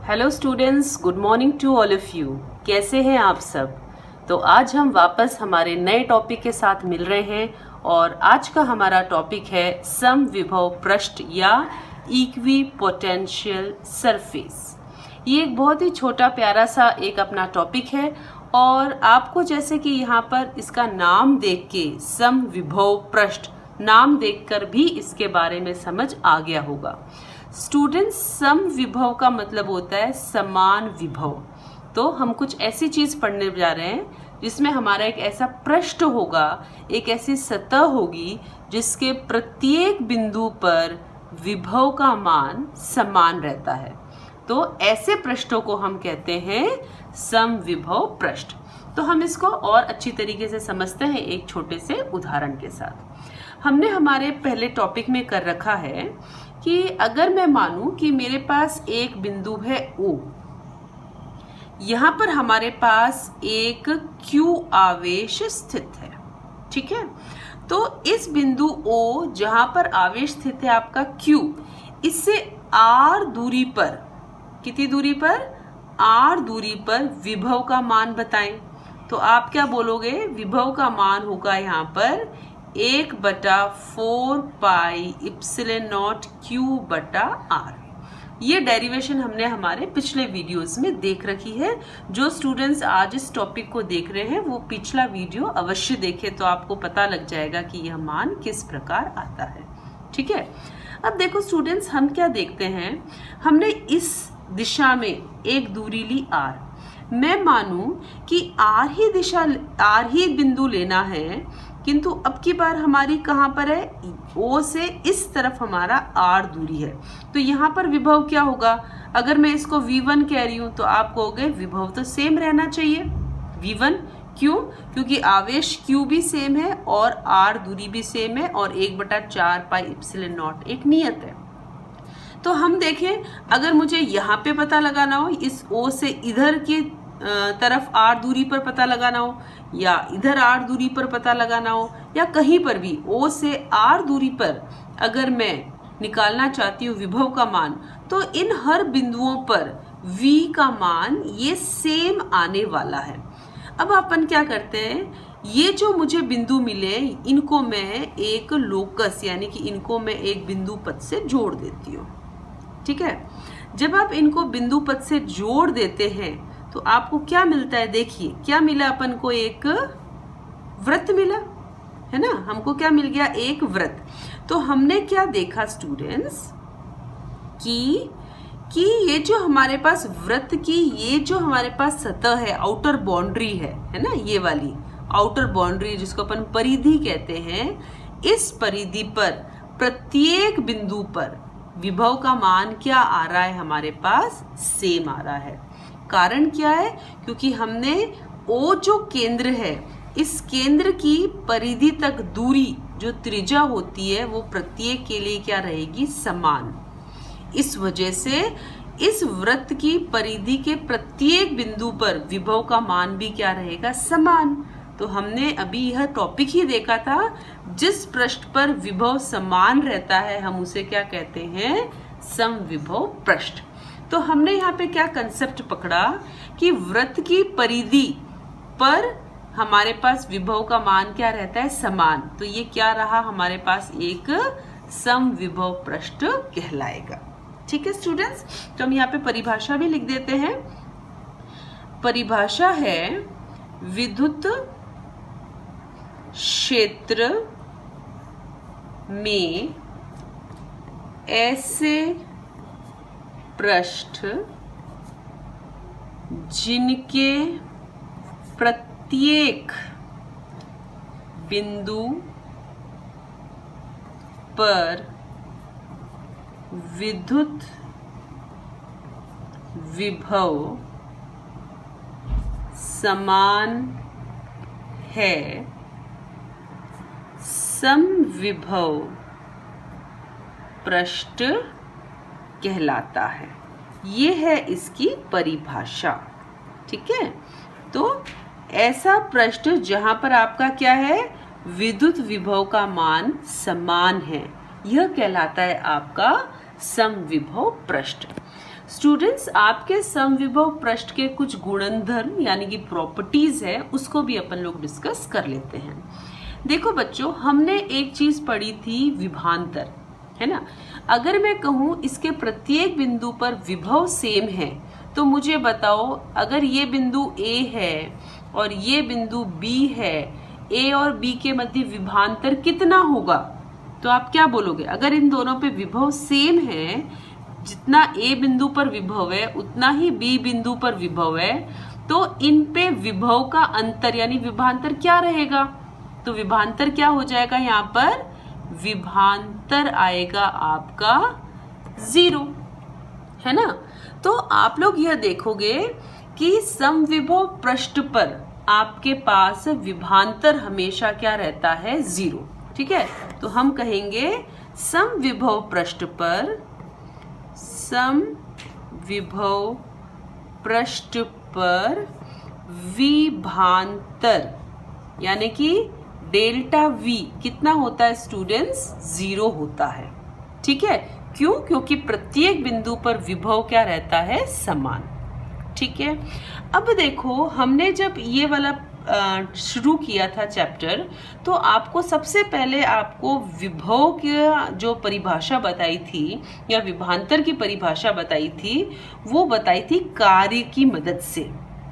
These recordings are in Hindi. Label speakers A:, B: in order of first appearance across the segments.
A: Hello students, good morning to all of you. कैसे हैं आप सब? तो आज हम वापस हमारे नए टॉपिक के साथ मिल रहे हैं और आज का हमारा टॉपिक है समविभव पृष्ठ या इक्विपोटेंशियल सरफेस। ये एक बहुत ही छोटा प्यारा सा एक अपना टॉपिक है और आपको जैसे कि यहाँ पर इसका नाम देख के समविभव पृष्ठ नाम देखकर भी इसके बारे में समझ आ गया होगा। स्टूडेंट्स, समविभव का मतलब होता है समान विभव। तो हम कुछ ऐसी चीज पढ़ने जा रहे हैं जिसमें हमारा एक ऐसा पृष्ठ होगा, एक ऐसी सतह होगी जिसके प्रत्येक बिंदु पर विभव का मान समान रहता है। तो ऐसे पृष्ठों को हम कहते हैं समविभव पृष्ठ। तो हम इसको और अच्छी तरीके से समझते हैं एक छोटे से उदाहरण के साथ। हमने हमारे पहले टॉपिक में कर रखा है कि अगर मैं मानूं कि मेरे पास एक बिंदु है O, यहां पर हमारे पास एक Q आवेश स्थित है, ठीक है। तो इस बिंदु O जहां पर आवेश स्थित है आपका Q, इससे R दूरी पर, कितनी दूरी पर? R दूरी पर विभव का मान बताएं। तो आप क्या बोलोगे? विभव का मान होगा यहाँ पर 1/4 पाई इप्सिलन नॉट Q बटा R। ये डेरिवेशन हमने हमारे पिछले वीडियोस में देख रखी है। जो स्टूडेंट्स आज इस टॉपिक को देख रहे हैं वो पिछला वीडियो अवश्य देखें, तो आपको पता लग जाएगा कि यह मान किस प्रकार आता है, ठीक है। अब देखो स्टूडेंट्स, हम क्या देखते हैं, हमने इस दिशा में एक दूरी ली R। मैं मानूं कि R ही बिंदु लेना है, किंतु अब की बार हमारी कहाँ पर है? O से इस तरफ हमारा R दूरी है। तो यहाँ पर विभव क्या होगा? अगर मैं इसको V1 कह रही हूँ तो आप कहोगे विभव तो सेम रहना चाहिए V1। क्यों? क्योंकि आवेश Q भी सेम है और R दूरी भी सेम है और 1/4 पाई इप्सिलन नॉट एक नियत है। तो हम देखें, अगर मुझे यहाँ पे पता लगाना हो, इस O से इधर की तरफ R दूरी पर पता लगाना हो, या इधर R दूरी पर पता लगाना हो, या कहीं पर भी O से R दूरी पर अगर मैं निकालना चाहती हूँ विभव का मान, तो इन हर बिंदुओं पर V का मान ये सेम आने वाला है। अब अपन क्या करते हैं, ये जो मुझे बिंदु मिले इनको मैं एक लोकस यानी कि इनको मैं एक बिंदु पद से जोड़ देती हूँ, ठीक है। जब आप इनको बिंदु पद से जोड़ देते हैं तो आपको क्या मिलता है? देखिए क्या मिला अपन को, एक वृत्त मिला है ना। हमको क्या मिल गया? एक वृत्त। तो हमने क्या देखा स्टूडेंट्स कि ये जो हमारे पास वृत्त की ये जो हमारे पास सतह है, आउटर बाउंड्री है ना, ये वाली आउटर बाउंड्री जिसको अपन परिधि कहते हैं, इस परिधि पर प्रत्येक बिंदु पर विभव का मान क्या आ रहा है? हमारे पास सेम आ रहा है। कारण क्या है? क्योंकि हमने O जो केंद्र है, इस केंद्र की परिधि तक दूरी जो त्रिज्या होती है वो प्रत्येक के लिए क्या रहेगी? समान। इस वजह से इस वृत्त की परिधि के प्रत्येक बिंदु पर विभव का मान भी क्या रहेगा? समान। तो हमने अभी यह टॉपिक ही देखा था, जिस पृष्ठ पर विभव समान रहता है हम उसे क्या कहते हैं? समविभव पृष्ठ। तो हमने यहाँ पे क्या कंसेप्ट पकड़ा कि वृत्त की परिधि पर हमारे पास विभव का मान क्या रहता है? समान। तो ये क्या रहा? हमारे पास एक समविभव पृष्ठ कहलाएगा, ठीक है स्टूडेंट्स। तो हम यहाँ पे परिभाषा भी लिख देते हैं। परिभाषा है विद्युत क्षेत्र में ऐसे पृष्ठ जिनके प्रत्येक बिंदु पर विद्युत विभव समान है, समविभव पृष्ठ कहलाता है। ये है इसकी परिभाषा, ठीक है। तो ऐसा पृष्ठ जहां पर आपका क्या है? विद्युत विभव का मान समान है, यह कहलाता है आपका समविभव पृष्ठ। स्टूडेंट्स, आपके समविभव पृष्ठ के कुछ गुणधर्म यानी कि प्रॉपर्टीज है, उसको भी अपन लोग डिस्कस कर लेते हैं। देखो बच्चों, हमने एक चीज पढ़ी थी विभांतर, है ना। अगर मैं कहूँ इसके प्रत्येक बिंदु पर विभव सेम है, तो मुझे बताओ अगर ये बिंदु A है और ये बिंदु B है, A और B के मध्य विभांतर कितना होगा? तो आप क्या बोलोगे? अगर इन दोनों पे विभव सेम है, जितना A बिंदु पर विभव है उतना ही B बिंदु पर विभव है, तो इन पे विभव का अंतर यानी विभांतर क्या रहेगा? तो विभांतर क्या हो जाएगा? यहाँ पर विभांतर आएगा आपका 0, है ना। तो आप लोग यह देखोगे कि समविभव पृष्ठ पर आपके पास विभांतर हमेशा क्या रहता है? 0, ठीक है। तो हम कहेंगे समविभव पृष्ठ पर विभांतर यानी कि डेल्टा V कितना होता है स्टूडेंट्स? 0 होता है, ठीक है। क्यों? क्योंकि प्रत्येक बिंदु पर विभव क्या रहता है? समान, ठीक है। अब देखो, हमने जब ये वाला शुरू किया था चैप्टर, तो आपको सबसे पहले आपको विभव की जो परिभाषा बताई थी या विभांतर की परिभाषा बताई थी, वो बताई थी कार्य की मदद से,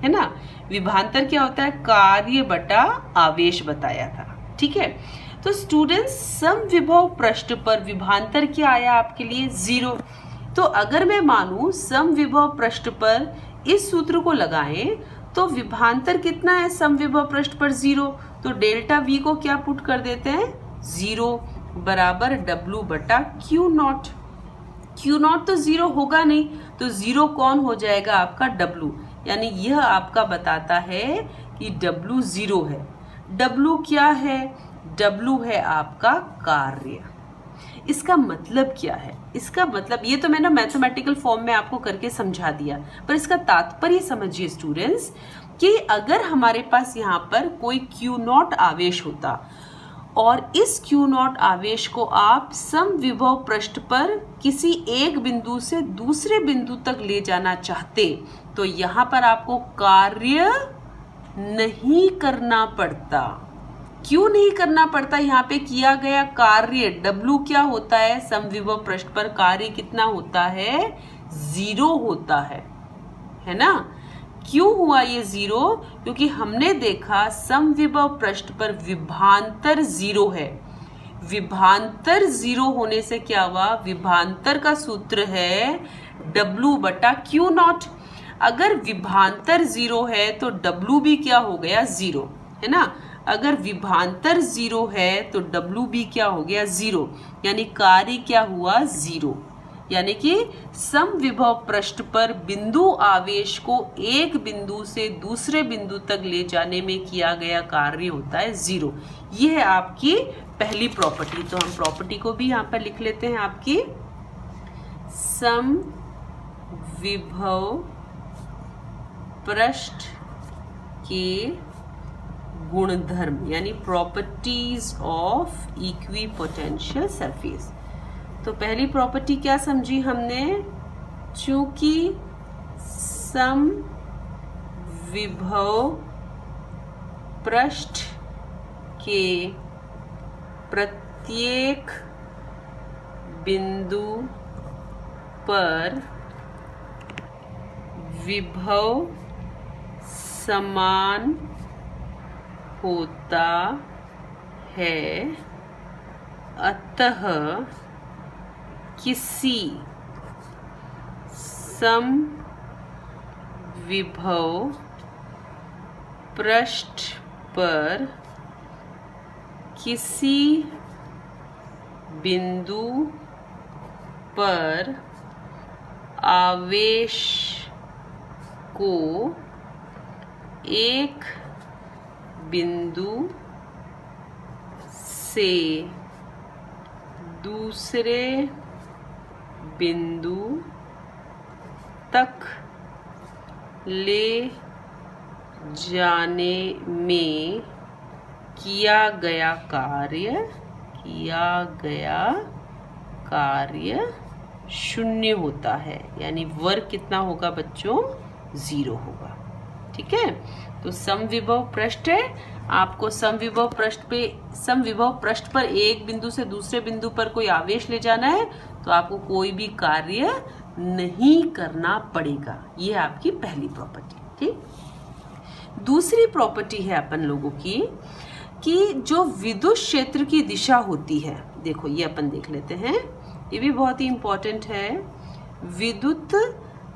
A: है ना। विभांतर क्या होता है? कार्य बटा आवेश बताया था, ठीक है। तो स्टूडेंट्स, समविभव पृष्ठ पर विभांतर क्या आया आपके लिए? 0। तो अगर मैं मानूं समविभव पृष्ठ पर इस सूत्र को लगाएं तो विभांतर कितना है समविभव पृष्ठ पर? 0। तो डेल्टा V को क्या पुट कर देते हैं? 0 बराबर W बटा Q0। Q0 तो 0 होगा नहीं, तो 0 कौन हो जाएगा? आपका W, यानी यह आपका बताता है कि W 0 है। W क्या है? W है आपका कार्य। इसका मतलब क्या है? इसका मतलब, ये तो मैंने मैथमेटिकल फॉर्म में आपको करके समझा दिया, पर इसका तात्पर्य समझिए स्टूडेंट्स कि अगर हमारे पास यहाँ पर कोई Q0 आवेश होता और इस Q0 आवेश को आप समविभव पृष्ठ पर किसी एक बिंदु से दूसरे बिंदु तक ले जाना चाहते, तो यहाँ पर आपको कार्य नहीं करना पड़ता। क्यों नहीं करना पड़ता? यहाँ पे किया गया कार्य W क्या होता है? समविभव पृष्ठ पर कार्य कितना होता है? 0 होता है ना। क्यों हुआ ये 0? क्योंकि हमने देखा समविभव पृष्ठ पर विभांतर 0 है। विभांतर 0 होने से क्या हुआ? विभांतर का सूत्र है W बटा Q0। अगर विभांतर 0 है तो W भी क्या हो गया? 0, है ना। अगर विभांतर 0 है तो W भी क्या हो गया? 0, यानी कार्य क्या हुआ? 0। यानी कि समविभव पृष्ठ पर बिंदु आवेश को एक बिंदु से दूसरे बिंदु तक ले जाने में किया गया कार्य होता है 0। यह है आपकी पहली प्रॉपर्टी। तो हम प्रॉपर्टी को भी यहाँ पर लिख लेते हैं आपकी। समविभव पृष्ठ के गुणधर्म यानी प्रॉपर्टीज ऑफ इक्विपोटेंशियल सरफेस। तो पहली प्रॉपर्टी क्या समझी हमने? चूंकि समविभव पृष्ठ के प्रत्येक बिंदु पर विभव समान होता है, अतः किसी समविभव पृष्ठ पर किसी बिंदु पर आवेश को एक बिंदु से दूसरे बिंदु तक ले जाने में किया गया कार्य शून्य होता है, यानी वर्ग कितना होगा बच्चों? 0 होगा। ठीक है, तो समविभव पृष्ठ है, आपको समविभव पृष्ठ पर एक बिंदु से दूसरे बिंदु पर कोई आवेश ले जाना है तो आपको कोई भी कार्य नहीं करना पड़ेगा। ये आपकी पहली प्रॉपर्टी। ठीक, दूसरी प्रॉपर्टी है अपन लोगों की कि जो विद्युत क्षेत्र की दिशा होती है, देखो ये अपन देख लेते हैं, ये भी बहुत ही इंपॉर्टेंट है। विद्युत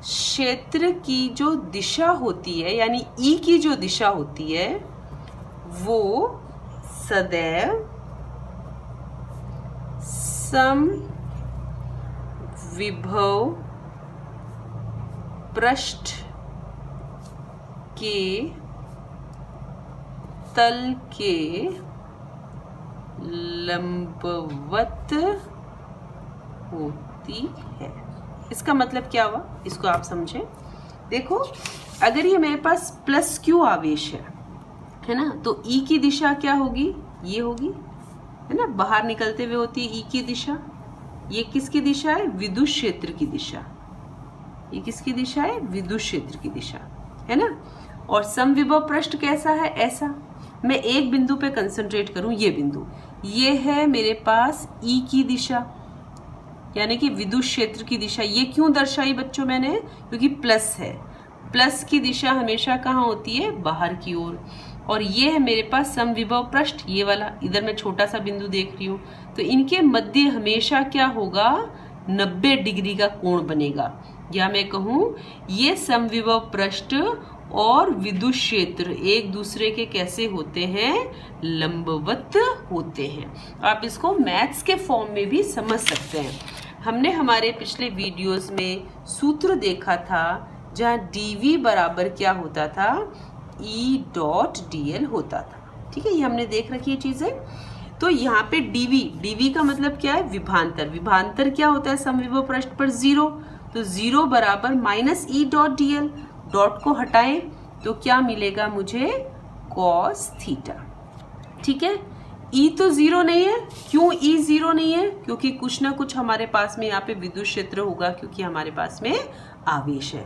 A: क्षेत्र की जो दिशा होती है, यानी ई की जो दिशा होती है, वो सदैव समविभव पृष्ठ के तल के लंबवत होती है। इसका मतलब क्या हुआ, इसको आप समझें। देखो, अगर ये मेरे पास प्लस क्यू आवेश है ना, तो ई की दिशा क्या होगी? ये होगी, है ना, बाहर निकलते हुए होती है ई की दिशा। ये किसकी दिशा है? विद्युत क्षेत्र की दिशा। ये किसकी दिशा है? विद्युत क्षेत्र की दिशा, है ना। और समविभव पृष्ठ कैसा है? ऐसा। मैं एक बिंदु पे कंसंट्रेट करूं, ये बिंदु, ये है मेरे पास ई की दिशा, यानी कि विद्युत क्षेत्र की दिशा। ये क्यों दर्शाई बच्चों मैंने? क्योंकि प्लस है, प्लस की दिशा हमेशा कहाँ होती है? बाहर की ओर। और ये है मेरे पास समविभव पृष्ठ, ये वाला, इधर मैं छोटा सा बिंदु देख रही हूँ, तो इनके मध्य हमेशा क्या होगा? 90 डिग्री का कोण बनेगा। या मैं कहूँ ये समविभव पृष्ठ और विद्युत क्षेत्र एक दूसरे के कैसे होते हैं? लंबवत होते हैं। आप इसको मैथ्स के फॉर्म में भी समझ सकते हैं। हमने हमारे पिछले वीडियोस में सूत्र देखा था जहाँ dv बराबर क्या होता था? E डॉट dl होता था। ठीक है, ये हमने देख रखी है चीजें। तो यहाँ पे dv का मतलब क्या है? विभांतर। विभांतर क्या होता है समविभव पृष्ठ पर? 0। तो 0 बराबर minus E dot dl। Dot को हटाएं तो क्या मिलेगा मुझे? Cos theta. ठीक है, ई तो 0 नहीं है। क्यों ई 0 नहीं है? क्योंकि कुछ ना कुछ हमारे पास में यहाँ पे विद्युत क्षेत्र होगा, क्योंकि हमारे पास में आवेश है।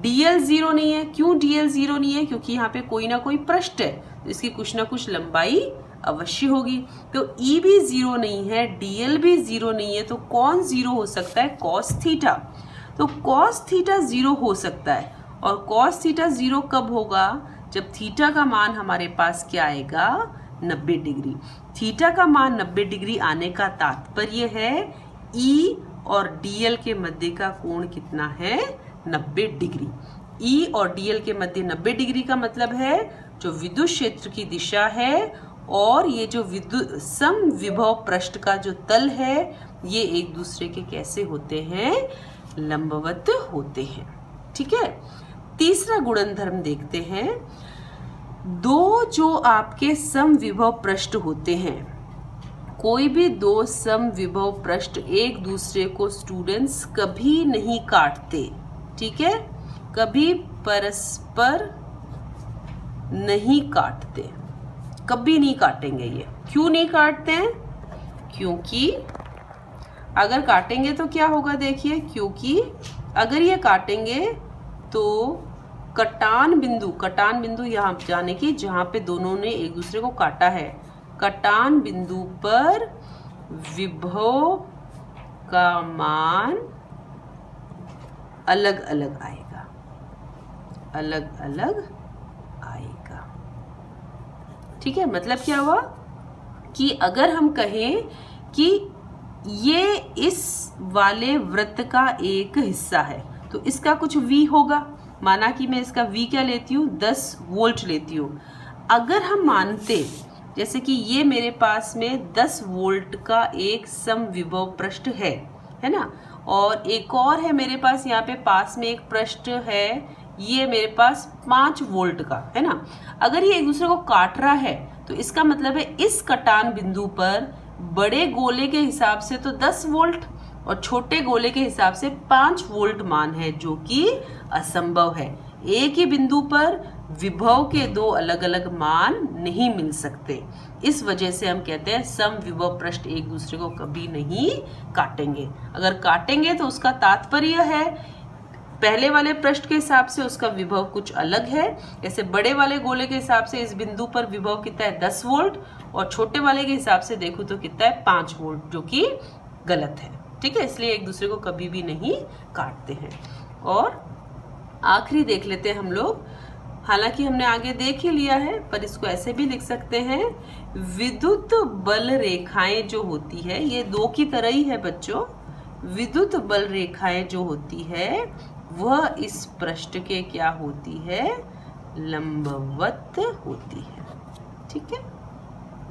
A: dl 0 नहीं है। क्यों dl 0 नहीं है? क्योंकि यहाँ पे कोई ना कोई पृष्ठ है, तो इसकी कुछ ना कुछ लंबाई अवश्य होगी। तो ई भी 0 नहीं है, dl भी 0 नहीं है, तो कौन 0 हो सकता है? Cos theta. तो कॉस थीटा 0 हो सकता है। और कॉस थीटा 0 कब होगा? जब थीटा का मान हमारे पास क्या आएगा? 90 डिग्री। थीटा का मान 90 डिग्री आने का तात्पर्य है ई और dl के मध्य का कोण कितना है? 90 डिग्री। ई और dl के मध्य 90 डिग्री का मतलब है जो विद्युत क्षेत्र की दिशा है और ये जो विद्युत समविभव पृष्ठ का जो तल है, ये एक दूसरे के कैसे होते हैं? लंबवत होते हैं। ठीक है, तीसरा गुणधर्म देखते हैं। दो जो आपके समविभव पृष्ठ होते हैं, कोई भी दो समविभव पृष्ठ एक दूसरे को स्टूडेंट्स कभी नहीं काटते। ठीक है, कभी परस्पर नहीं काटते, कभी नहीं काटेंगे। ये क्यों नहीं काटते हैं? क्योंकि अगर काटेंगे तो क्या होगा? देखिए, क्योंकि अगर ये काटेंगे तो कटान बिंदु यहाँ जाने की, जहाँ पे दोनों ने एक दूसरे को काटा है, कटान बिंदु पर विभव का मान अलग अलग आएगा, अलग अलग आएगा। ठीक है, मतलब क्या हुआ कि अगर हम कहें कि ये इस वाले वृत्त का एक हिस्सा है, तो इसका कुछ v होगा। माना कि मैं इसका v क्या लेती हूँ? 10 वोल्ट लेती हूँ। अगर हम मानते जैसे कि ये मेरे पास में 10 वोल्ट का एक समविभव पृष्ठ है ना, और एक और है मेरे पास यहाँ पे पास में एक पृष्ठ है, ये मेरे पास 5 वोल्ट का है ना। अगर ये एक दूसरे को काट रहा है तो इसका मतलब है इस कटान बिंदु पर बड़े गोले के हिसाब से तो 10 वोल्ट और छोटे गोले के हिसाब से 5 वोल्ट मान है, जो कि असंभव है। एक ही बिंदु पर विभव के दो अलग अलग मान नहीं मिल सकते। इस वजह से हम कहते हैं सम विभव पृष्ठ एक दूसरे को कभी नहीं काटेंगे। अगर काटेंगे तो उसका तात्पर्य है पहले वाले पृष्ठ के हिसाब से उसका विभव कुछ अलग है। जैसे बड़े वाले गोले के हिसाब से इस बिंदु पर विभव कितना है 10 वोल्ट, और छोटे वाले के हिसाब से देखूं तो कितना है 5 वोल्ट, जो कि गलत है। ठीक है, इसलिए एक दूसरे को कभी भी नहीं काटते हैं। और आखिरी देख लेते हैं हम लोग, हालांकि हमने आगे देख ही लिया है पर इसको ऐसे भी लिख सकते हैं, विद्युत बल रेखाएं जो होती है ये दो की तरह ही है बच्चों। विद्युत बल रेखाएं जो होती है वह इस पृष्ठ के क्या होती है, लंबवत होती है। ठीक है,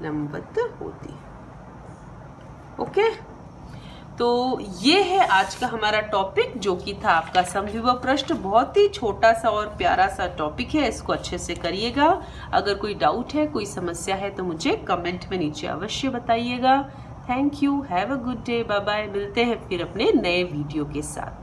A: लंबवत होती है। ओके, तो ये है आज का हमारा टॉपिक जो कि था आपका समविभव पृष्ठ। बहुत ही छोटा सा और प्यारा सा टॉपिक है, इसको अच्छे से करिएगा। अगर कोई डाउट है, कोई समस्या है तो मुझे कमेंट में नीचे अवश्य बताइएगा। Thank you, have a good day, bye bye. मिलते हैं फिर अपने नए वीडियो के साथ।